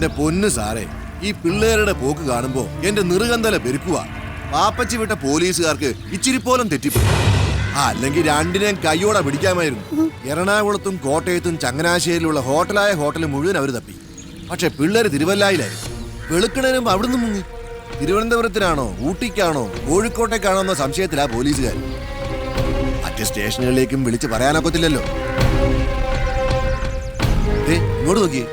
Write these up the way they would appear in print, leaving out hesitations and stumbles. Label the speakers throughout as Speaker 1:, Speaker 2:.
Speaker 1: എന്റെ പൊന്നു സാറേ, ഈ പിള്ളേരുടെ പോക്ക് കാണുമ്പോ എന്റെ നിറുകന്തല പെരുക്കുക. പാപ്പച്ചി വിട്ട പോലീസുകാർക്ക് ഇച്ചിരി പോലും തെറ്റിപ്പോയി. അല്ലെങ്കിൽ രണ്ടിനെയും കയ്യോടെ പിടിക്കാമായിരുന്നു. എറണാകുളത്തും കോട്ടയത്തും ചങ്ങനാശ്ശേരിയിലുള്ള ഹോട്ടൽ മുഴുവൻ അവർ തപ്പി. പക്ഷെ പിള്ളേര് തിരുവല്ലായിലായിരുന്നു. വെളുക്കണേനും അവിടുന്ന് മുങ്ങി. തിരുവനന്തപുരത്തിനാണോ ഊട്ടിക്കാണോ കോഴിക്കോട്ടേക്കാണോ എന്ന സംശയത്തിലാ പോലീസുകാർ. മറ്റ് സ്റ്റേഷനുകളിലേക്കും വിളിച്ച് പറയാനൊക്കത്തില്ലല്ലോ. ഇങ്ങോട്ട് നോക്കിയേ,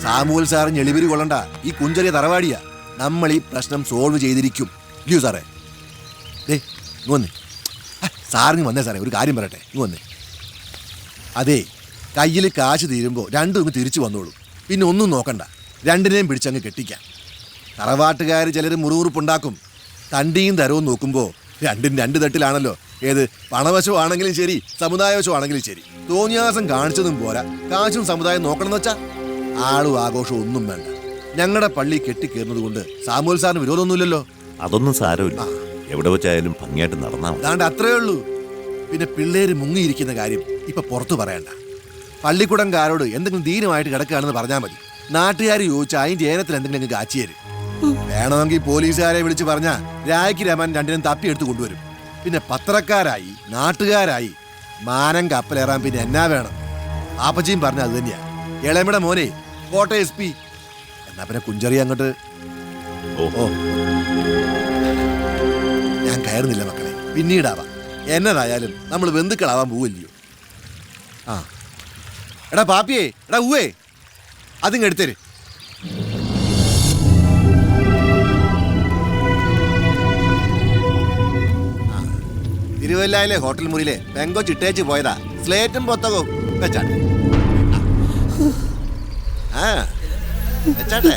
Speaker 1: സാമുവൽ സാറിന് എളിവിരി കൊള്ളണ്ട. ഈ കുഞ്ചെറിയ തറവാടിയാ. നമ്മൾ ഈ പ്രശ്നം സോൾവ് ചെയ്തിരിക്കും. ഇല്ലയോ സാറേ? ഇങ്ങ് വന്നേ സാറിന് വന്നേ സാറേ, ഒരു കാര്യം പറയട്ടെ. ഇങ്ങ് വന്നേ. അതെ, കയ്യിൽ കാശ് തീരുമ്പോൾ രണ്ടും തിരിച്ചു വന്നോളൂ. പിന്നെ ഒന്നും നോക്കണ്ട, രണ്ടിനെയും പിടിച്ചങ്ങ് കെട്ടിക്കാം. തറവാട്ടുകാർ ചിലർ മുറുമുറുപ്പുണ്ടാക്കും. തണ്ടിയും തരവും നോക്കുമ്പോൾ രണ്ടും രണ്ട് തട്ടിലാണല്ലോ. ഏത് പണവശമാണെങ്കിലും ശരി, സമുദായവശമാണെങ്കിലും ശരി. തോന്നിയാസം കാണിച്ചതും പോരാ, കാശും സമുദായം നോക്കണമെന്ന് വെച്ചാ ആളും ആഘോഷവും ഒന്നും വേണ്ട. ഞങ്ങളുടെ പള്ളി കെട്ടിക്കേറുന്നത് കൊണ്ട് സാമുവൽ സാറിന് വിരോധമൊന്നുമില്ലല്ലോ.
Speaker 2: അതൊന്നും സാരമില്ല, എവിടെ വെച്ചായാലും ഭംഗിയായിട്ട് നടന്നാൽ
Speaker 1: അതാണ്ട് അത്രേ ഉള്ളൂ. പിന്നെ പിള്ളേര് മുങ്ങിയിരിക്കുന്ന കാര്യം ഇപ്പൊ പുറത്തു പറയണ്ട. പള്ളിക്കൂടംകാരോട് എന്തെങ്കിലും ദീനമായിട്ട് കിടക്കുകയാണെന്ന് പറഞ്ഞാൽ മതി. നാട്ടുകാർ ചോദിച്ചാൽ അതിന്റെ ഏനത്തിൽ എന്തെങ്കിലും കാച്ചിയേരും. വേണമെങ്കിൽ പോലീസുകാരെ വിളിച്ച് പറഞ്ഞാൽ രായ്ക്ക് രമൻ രണ്ടിനും തപ്പിയെടുത്ത് കൊണ്ടുവരും. പിന്നെ പത്രക്കാരായി നാട്ടുകാരായി മാനം കപ്പലേറാൻ പിന്നെ എന്നാ വേണം? ആപ്പച്ചിയും പറഞ്ഞ അത് തന്നെയാ. ഇളയമ്മയുടെ മോനെ കോട്ടയം SP. എന്നാ പിന്നെ കുഞ്ചെറിയ അങ്ങോട്ട്. ഓ ഞാൻ കയറുന്നില്ല മക്കളെ, പിന്നീടാവാം. എന്നതായാലും നമ്മൾ ബന്ധുക്കളാവാൻ പോവില്ലയോ? എടാ പാപ്പിയേ, എടാ ഊവേ, അതിങ്ങ് എടുത്തര്. തിരുവല്ലയിലെ ഹോട്ടൽ മുറിയിലെ പെങ്കോ ചിട്ടേച്ച് പോയതാ. സ്ലേറ്റും പുസ്തകവും വെച്ചാട്ടെ. വെച്ചാട്ടെ.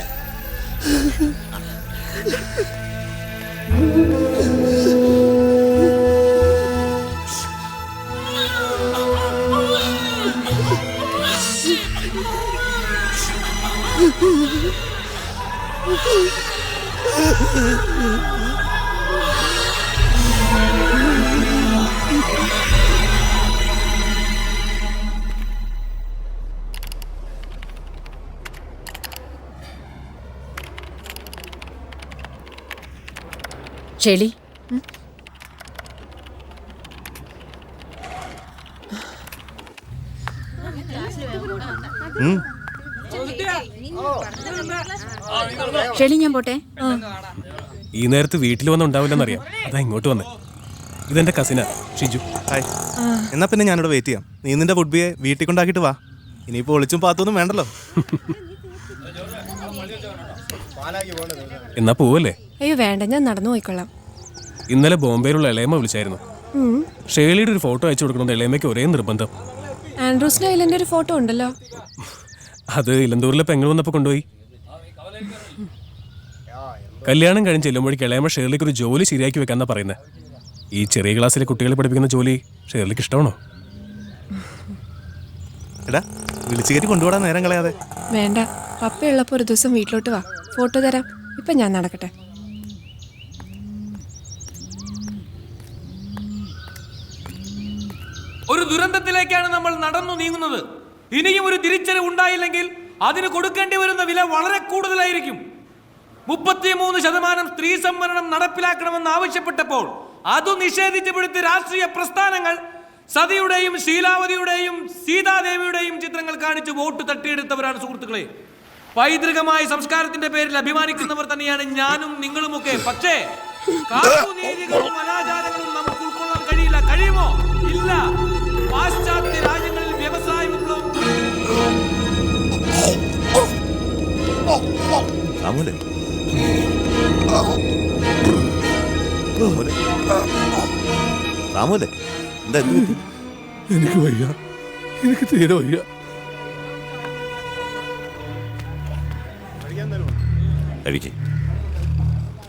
Speaker 3: ഷെലി, ഷെലി ഞാൻ പോട്ടെ.
Speaker 4: ഈ നേരത്ത് വീട്ടിൽ വന്നുണ്ടാവില്ലെന്നറിയാം, അതാ ഇങ്ങോട്ട് വന്നേ. ഇതെന്റെ കസിനാ ഷിജു.
Speaker 5: ഹായ്. എന്നാ പിന്നെ ഞാനിവിടെ വെയിറ്റ് ചെയ്യാം. നീ നിന്റെ ഫുഡ്ബിയെ വീട്ടിൽ കൊണ്ടാക്കിട്ട് വാ. ഇനിയിപ്പോൾ ഒളിച്ചും പാത്തൊന്നും വേണ്ടല്ലോ.
Speaker 4: എന്നാ പോവല്ലേ?
Speaker 6: അയ്യോ വേണ്ട, ഞാൻ നടന്നു പോയിക്കൊള്ളാം.
Speaker 4: ഇന്നലെ ബോംബെയിലുള്ള ഇളയമ്മ വിളിച്ചായിരുന്നു. ഷേളിയുടെ ഒരു ഫോട്ടോ അയച്ചു കൊടുക്കണമെന്ന് ഇളയമ്മയ്ക്ക് ഒരേ നിർബന്ധം.
Speaker 6: ആൻഡ്രൂസിന്റെ ഐലൻഡ് ഒരു ഫോട്ടോ ഉണ്ടല്ലോ.
Speaker 4: അത് ഇലന്തൂരിലെ പെങ്ങൾ വന്നപ്പോൾ കൊണ്ടുപോയി. കല്യാണം കഴിഞ്ഞ് ചെല്ലുമ്പോഴേക്ക് ഇളയമ്മ ഷേർലിക്ക് ഒരു ജോലി ശരിയാക്കി വെക്കാന്നാ പറയുന്നത്. ഈ ചെറിയ ക്ലാസ്സിലെ കുട്ടികളെ പഠിപ്പിക്കുന്ന ജോലി ഷേർലിക്ക് ഇഷ്ടമാണോ?
Speaker 5: എടാ, വിളിച്ചു കയറ്റി കൊണ്ടുപോടാൻ നേരം കളയാതെ.
Speaker 6: വേണ്ട, പപ്പയുള്ളപ്പോൾ ഒരു ദിവസം വീട്ടിലോട്ട് വാ, ഫോട്ടോ തരാം. ഇപ്പൊ ഞാൻ നടക്കട്ടെ.
Speaker 7: ഒരു ദുരന്തത്തിലേക്കാണ് നമ്മൾ നടന്നു നീങ്ങുന്നത്. ഇനിയും ഒരു തിരിച്ചറിവ് ഉണ്ടായില്ലെങ്കിൽ അതിന് കൊടുക്കേണ്ടി വരുന്ന വില വളരെ കൂടുതലായിരിക്കും. 33% സ്ത്രീ സംവരണം നടപ്പിലാക്കണമെന്ന് ആവശ്യപ്പെട്ടപ്പോൾ അത് നിഷേധിച്ചപ്പെടുത്തിയ രാഷ്ട്രീയ പ്രസ്ഥാനങ്ങൾ സതിയുടെയും ശീലാവതിയുടെയും സീതാദേവിയുടെയും ചിത്രങ്ങൾ കാണിച്ച് വോട്ട് തട്ടിയെടുത്തവരാണ് സുഹൃത്തുക്കളെ. പൈതൃകമായ സംസ്കാരത്തിന്റെ പേരിൽ അഭിമാനിക്കുന്നവർ തന്നെയാണ് ഞാനും നിങ്ങളുമൊക്കെ. പക്ഷേ നീതികളും അനാചാരങ്ങളും നമുക്ക് ഉൾക്കൊള്ളാൻ കഴിയില്ല. കഴിയുമോ? ഇല്ല. പാശ്ചാത്യ രാജ്യങ്ങളിൽ വ്യവസായ വിപ്ലവം.
Speaker 8: എനിക്ക് വയ്യ, എനിക്ക് തീരെ വയ്യ.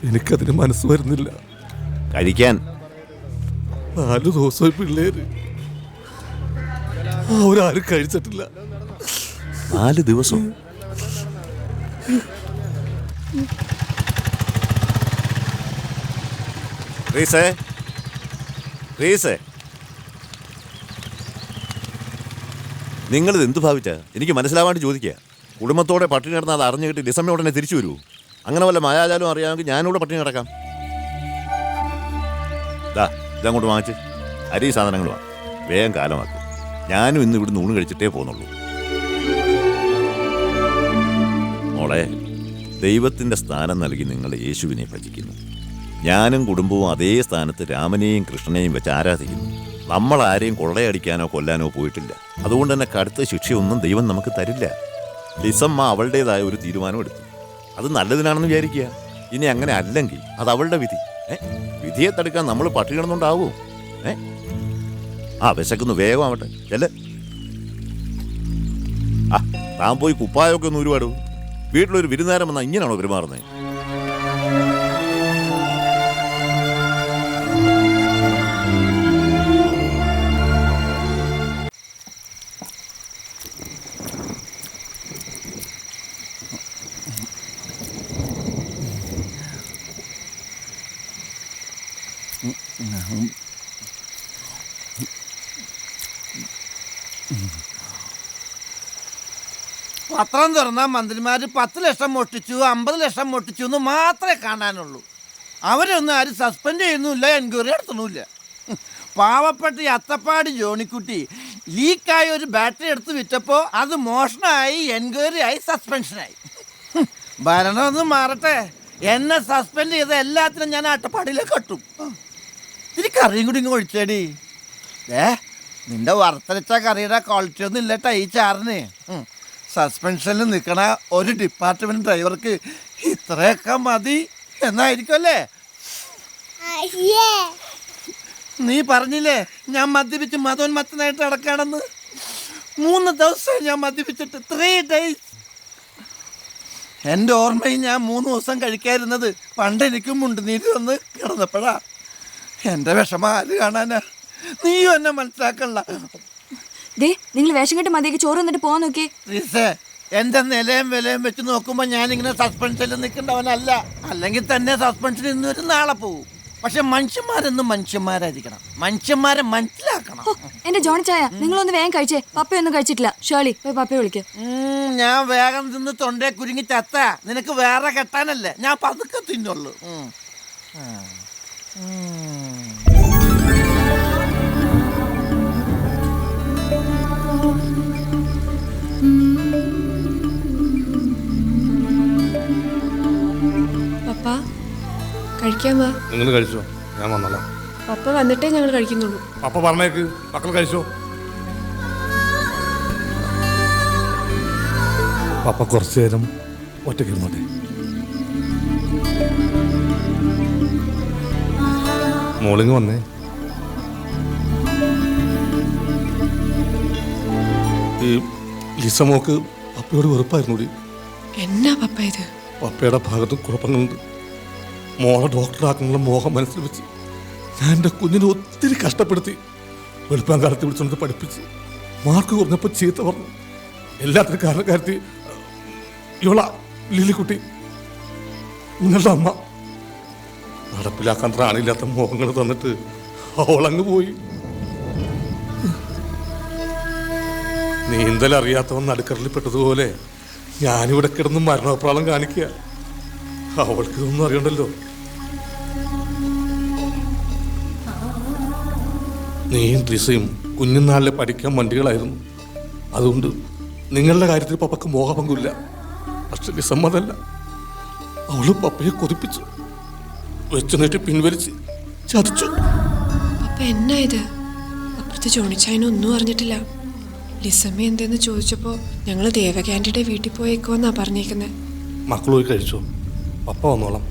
Speaker 8: എനിക്കതിന് മനസ്സ് വരുന്നില്ല
Speaker 2: കഴിക്കാൻ.
Speaker 8: 4 ദിവസമായി പിള്ളേര് അവരാരും കഴിച്ചിട്ടില്ല.
Speaker 2: 4 ദിവസം? നിങ്ങളിത് എന്തു ഭാവിച്ച? എനിക്ക് മനസ്സിലാവാണ്ട് ചോദിക്കുക. കുടുംബത്തോടെ പട്ടിണി കിടന്നാൽ അത് അറിഞ്ഞു കിട്ടി ഡിസംബർ ഉടനെ തിരിച്ചു വരൂ. അങ്ങനെ വല്ല മായാജാലും അറിയാമെങ്കിൽ ഞാനിവിടെ പട്ടിണി കിടക്കാം. ഇതങ്ങോട്ട് വാങ്ങിച്ച് അരി സാധനങ്ങളുമാണ്. വേഗം കാലമാക്കും. ഞാനും ഇന്ന് ഇവിടുന്ന് ഊണ് കഴിച്ചിട്ടേ പോകുന്നുള്ളൂ. മോളെ, ദൈവത്തിൻ്റെ സ്ഥാനം നൽകി നിങ്ങൾ യേശുവിനെ ഭജിക്കുന്നു. ഞാനും കുടുംബവും അതേ സ്ഥാനത്ത് രാമനെയും കൃഷ്ണനെയും വെച്ച് ആരാധിക്കുന്നു. നമ്മൾ ആരെയും കൊള്ളയടിക്കാനോ കൊല്ലാനോ പോയിട്ടില്ല. അതുകൊണ്ട് തന്നെ കടുത്ത ശിക്ഷയൊന്നും ദൈവം നമുക്ക് തരില്ല. ലിസമ്മ അവളുടേതായ ഒരു തീരുമാനം എടുത്തു. അത് നല്ലതിനാണെന്ന് വിചാരിക്കുക. ഇനി അങ്ങനെ അല്ലെങ്കിൽ അത് അവളുടെ വിധി. വിധിയെ തടുക്കാൻ നമ്മൾ പട്ടിണി കിടന്നുകൊണ്ടാവൂ. വിശക്കുന്നു, വേഗം ആവട്ടെ. ചെല്ല്. താൻ പോയി കുപ്പായൊക്കെ ഒന്ന് ഒരുപാട്. വീട്ടിലൊരു വിരുന്നുകാരൻ വന്നാൽ ഇങ്ങനെയാണോ പെരുമാറുന്നത്?
Speaker 9: പത്രം തുറന്നാൽ മന്ത്രിമാര് 10 ലക്ഷം മോഷ്ടിച്ചു 50 ലക്ഷം മോഷ്ടിച്ചു എന്ന് മാത്രമേ കാണാനുള്ളൂ. അവരൊന്നും ആരും സസ്പെൻഡ് ചെയ്യുന്നുമില്ല, എൻക്വയറി നടത്തണമില്ല. പാവപ്പെട്ട ഈ അത്തപ്പാടി ജോണിക്കുട്ടി ലീക്കായ ഒരു ബാറ്ററി എടുത്ത് വിറ്റപ്പോൾ അത് മോഷണമായി, എൻക്വയറി ആയി, സസ്പെൻഷനായി. ഭരണമൊന്നും മാറട്ടെ. എന്നെ സസ്പെൻഡ് ചെയ്ത എല്ലാത്തിനും ഞാൻ അട്ടപ്പാടിയിലേക്ക് കട്ടും. ഇത്തിരി കറിയും കൂടി ഇങ്ങ് ഒഴിച്ചേടി. നിന്റെ വറുത്തരച്ച കറിയുടെ ക്വാളിറ്റി ഒന്നും ഇല്ലട്ടാ ഈ ചാറിന്. സസ്പെൻഷനിൽ നിൽക്കണ ഒരു ഡിപ്പാർട്ട്മെന്റ് ഡ്രൈവർക്ക് ഇത്രയൊക്കെ മതി എന്നായിരിക്കും അല്ലേ? നീ പറഞ്ഞില്ലേ ഞാൻ മദ്യപിച്ച് മതോന്മത്തനായിട്ട് നടക്കാണെന്ന്. 3 ദിവസം ഞാൻ മദ്യപിച്ചിട്ട് 3 days. എൻ്റെ ഓർമ്മയിൽ ഞാൻ 3 ദിവസം കഴിക്കാതിരുന്നത് പണ്ട് എനിക്കും മുണ്ടുനീര് വന്ന് കിടന്നപ്പോഴാ. എൻ്റെ വിഷമം ആര് കാണാനാ? നീയും എന്നെ മനസ്സിലാക്കണ്ട.
Speaker 3: നിങ്ങൾ വേഷം കെട്ട് മതിയേക്ക് ചോറ് വന്നിട്ട് പോവാൻ നോക്കി.
Speaker 9: എന്റെ നിലയും വിലയും വെച്ച് നോക്കുമ്പോ ഞാനിങ്ങനെ സസ്പെൻഷനിൽ നിൽക്കേണ്ടവനല്ല. അല്ലെങ്കിൽ തന്നെ സസ്പെൻഷൻ ഇന്നൊരു നാളെ പോകും. പക്ഷെ മനുഷ്യന്മാരെന്നും മനുഷ്യന്മാരായിരിക്കണം. മനുഷ്യന്മാരെ മനസ്സിലാക്കണം.
Speaker 3: എന്റെ ജോണി ചായ, നിങ്ങളൊന്ന് വേഗം കഴിച്ചേ. പപ്പയൊന്നും കഴിച്ചിട്ടില്ല. ഷേളി പോയി പപ്പയെ വിളിക്ക്.
Speaker 9: ഞാൻ വേഗം തിന്ന് തൊണ്ടയെ കുരുങ്ങി ചത്ത. നിനക്ക് വേറെ കെട്ടാനല്ലേ, ഞാൻ പതുക്കെ തിന്നുള്ളൂ.
Speaker 6: പപ്പ കഴിക്കാൻ വാ.
Speaker 8: നിങ്ങൾ കഴിച്ചോ, ഞാൻ വന്നോളാം.
Speaker 6: പപ്പ വന്നിട്ടേ ഞങ്ങൾ കഴിക്കുന്നുള്ളൂ.
Speaker 8: പപ്പ പറഞ്ഞേക്ക്, മക്കൾ കഴിച്ചോ. പപ്പ കുറച്ചു നേരം ഒറ്റയ്ക്ക് ഇരുന്നോട്ടെ. മോളിങ് വന്നേ. ഈ ലിസമോക്ക് പപ്പയോട് വെറുപ്പായിരുന്നു.
Speaker 6: എന്നാ പപ്പ ഇത്?
Speaker 8: പപ്പയുടെ ഭാഗത്ത് കുഴപ്പങ്ങളുണ്ട്. മോളെ ഡോക്ടറാക്കാനുള്ള മോഹം മനസ്സിൽ വെച്ച് ഞാൻ എൻ്റെ കുഞ്ഞിനെ ഒത്തിരി കഷ്ടപ്പെടുത്തി. വെളുപ്പാൻ കാലത്ത് വിളിച്ചുകൊണ്ട് പഠിപ്പിച്ച് മാർക്ക് കുറഞ്ഞപ്പോൾ ചീത്ത പറഞ്ഞു. എല്ലാത്തിനും കാരണക്കാരത്തി ഇവള ലില്ലിക്കുട്ടി, നിങ്ങളുടെ അമ്മ. നടപ്പിലാക്കാൻ ത്രാണില്ലാത്ത മോഹങ്ങൾ തന്നിട്ട് അവളങ്ങ് പോയി. നീന്തലറിയാത്തവൻ നടുക്കടലിൽ പെട്ടതുപോലെ ഞാനിവിടെ കിടന്ന് മരണപ്രാളം കാണിക്കുക. അവൾക്ക് ഇതൊന്നും അറിയണ്ടല്ലോ. നീയും ട്രിസയും കുഞ്ഞുനാളിലെ പഠിക്കാൻ വണ്ടികളായിരുന്നു. അതുകൊണ്ട് നിങ്ങളുടെ കാര്യത്തിൽ പപ്പക്ക് മോഹഭംഗമില്ല. പക്ഷെ വിസമ്മതല്ല. അവള് പപ്പയെ കൊതിപ്പിച്ചു, വെച്ചു നീട്ടി പിൻവലിച്ച് ചതിച്ചു.
Speaker 6: പപ്പ എന്നാ ഇത്? അപ്പുറത്ത് ജോണിച്ചായനൊന്നും അറിഞ്ഞിട്ടില്ല. ലിസമ്മ എന്തെന്ന് ചോദിച്ചപ്പോ ഞങ്ങള് ദേവകാന്റിയുടെ വീട്ടിൽ പോയേക്കുവെന്നാ പറഞ്ഞേക്കുന്നത്.
Speaker 8: മക്കൾ പോയി കഴിച്ചോ, പപ്പ വന്നോളാം.